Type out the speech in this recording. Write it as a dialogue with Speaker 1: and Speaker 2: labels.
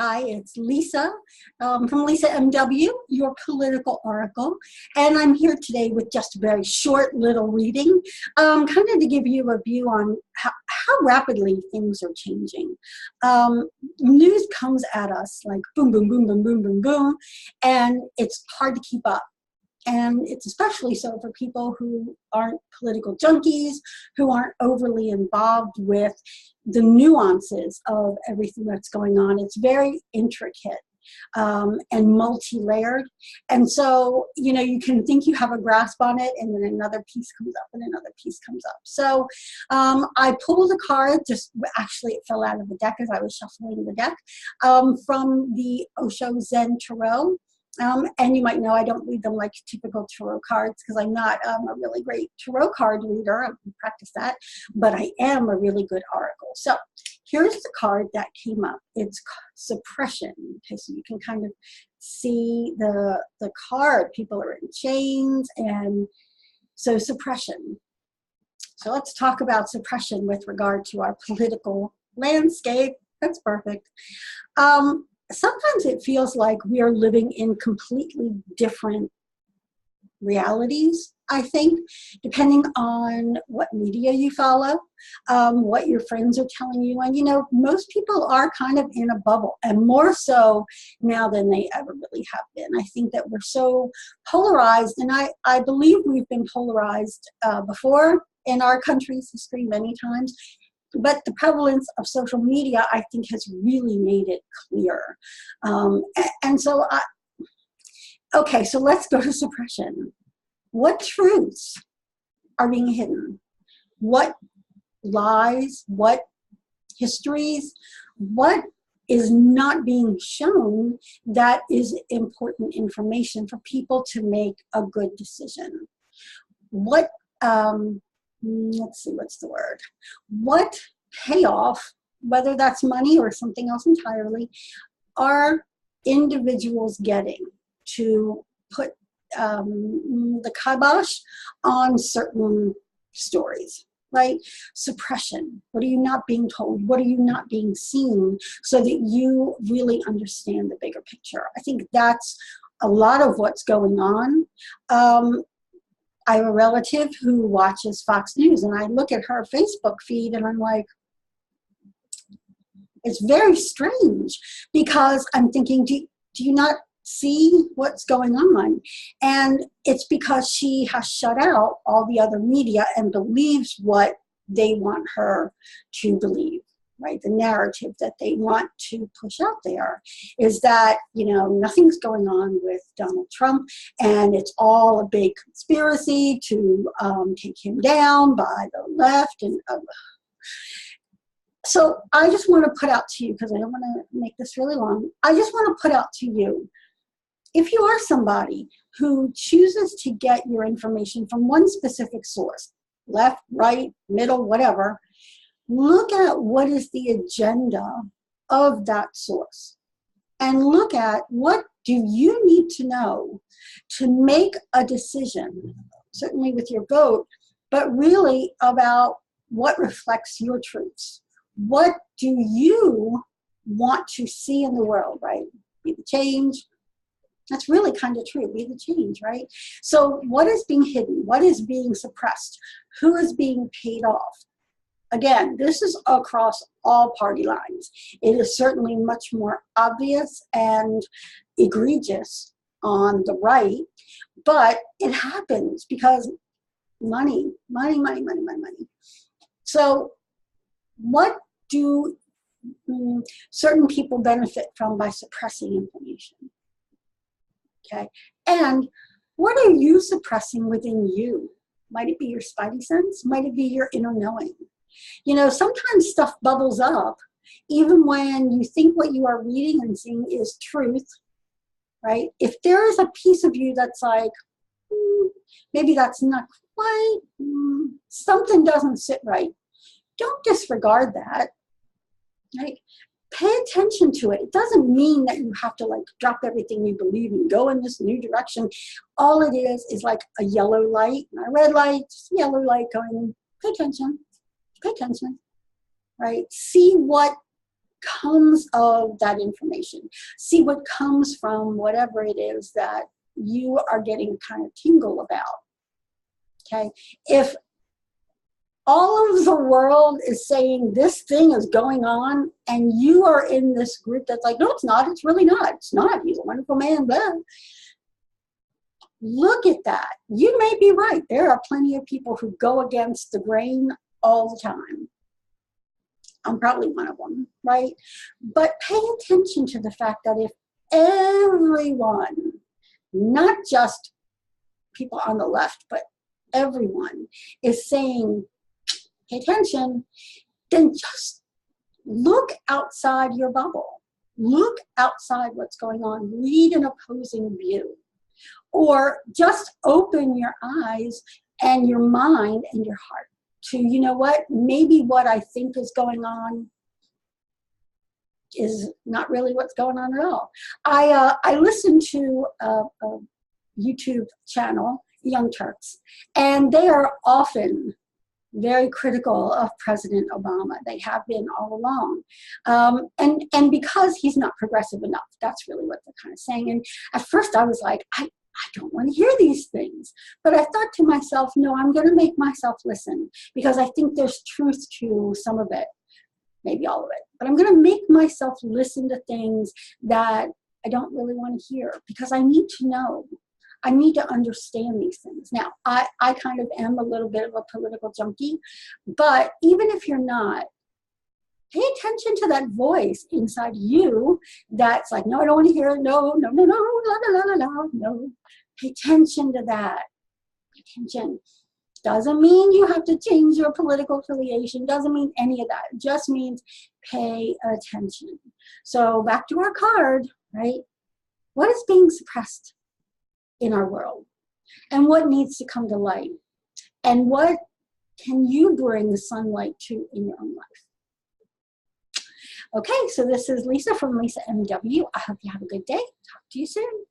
Speaker 1: Hi, it's Lisa from Lisa MW, your political oracle. And I'm here today with just a very short little reading, kind of to give you a view on how rapidly things are changing. News comes at us like boom, boom, boom, boom, boom, boom, boom, and it's hard to keep up. And it's especially so for people who aren't political junkies, who aren't overly involved with the nuances of everything that's going on. It's very intricate and multi-layered. And so, you know, you can think you have a grasp on it, and then another piece comes up and another piece comes up. So I pulled a card, actually it fell out of the deck as I was shuffling the deck, from the Osho Zen Tarot. And you might know I don't read them like typical tarot cards because I'm not a really great tarot card reader. I can practice that, but I am a really good oracle. So here's the card that came up. It's suppression. Okay, so you can kind of see the card. People are in chains, and so suppression. So let's talk about suppression with regard to our political landscape. That's perfect. Sometimes it feels like we are living in completely different realities, I think, depending on what media you follow, what your friends are telling you. And, you know, most people are kind of in a bubble, and more so now than they ever really have been. I think that we're so polarized, and I believe we've been polarized before in our country's history many times. But the prevalence of social media, I think, has really made it clear. And so, okay, so let's go to suppression. What truths are being hidden? What lies? What histories? What is not being shown that is important information for people to make a good decision? What, let's see, what's the word? What payoff, whether that's money or something else entirely, are individuals getting to put the kibosh on certain stories, right? Suppression. What are you not being told? What are you not being seen so that you really understand the bigger picture? I think that's a lot of what's going on. I have a relative who watches Fox News, and I look at her Facebook feed and I'm like, it's very strange, because I'm thinking, do you not see what's going on? And it's because she has shut out all the other media and believes what they want her to believe. Right, the narrative that they want to push out there is that, you know, nothing's going on with Donald Trump, and it's all a big conspiracy to take him down by the left. And so I just want to put out to you, because I don't want to make this really long, I just want to put out to you, if you are somebody who chooses to get your information from one specific source, left, right, middle, whatever, look at what is the agenda of that source, and look at what do you need to know to make a decision, certainly with your vote, but really about what reflects your truths. What do you want to see in the world, right? Be the change. That's really kind of true. Be the change, right? So what is being hidden? What is being suppressed? Who is being paid off? Again, this is across all party lines. It is certainly much more obvious and egregious on the right, but it happens because money, money, money, money, money, money. So what do certain people benefit from by suppressing information? Okay, and what are you suppressing within you? Might it be your spidey sense? Might it be your inner knowing? You know, sometimes stuff bubbles up, even when you think what you are reading and seeing is truth, right? If there is a piece of you that's like, maybe that's not quite, something doesn't sit right, don't disregard that, right? Pay attention to it. It doesn't mean that you have to like drop everything you believe and go in this new direction. All it is like a yellow light, not a red light, just a yellow light going, pay attention, right? See what comes of that information. See what comes from whatever it is that you are getting kind of tingle about. Okay? If all of the world is saying this thing is going on, and you are in this group that's like, no, it's not, it's really not, it's not, he's a wonderful man, blah. Look at that. You may be right. There are plenty of people who go against the grain all the time. I'm probably one of them, right? But pay attention to the fact that if everyone, not just people on the left, but everyone is saying, pay attention, then just look outside your bubble. Look outside what's going on. Read an opposing view. Or just open your eyes and your mind and your heart to, you know what, maybe what I think is going on is not really what's going on at all. I listen to a YouTube channel, Young Turks, and they are often very critical of President Obama. They have been all along. And because he's not progressive enough, that's really what they're kind of saying. And at first I was like, I don't want to hear these things. But I thought to myself, no, I'm going to make myself listen, because I think there's truth to some of it, maybe all of it. But I'm going to make myself listen to things that I don't really want to hear, because I need to know. I need to understand these things. Now, I kind of am a little bit of a political junkie, but even if you're not, pay attention to that voice inside you that's like, no, I don't want to hear it. No, no, no, no, la, la, la, la, la, no. Pay attention to that. Pay attention. Doesn't mean you have to change your political affiliation. Doesn't mean any of that. It just means pay attention. So back to our card, right? What is being suppressed in our world? And what needs to come to light? And what can you bring the sunlight to in your own life? Okay, so this is Lisa from Lisa MW. I hope you have a good day. Talk to you soon.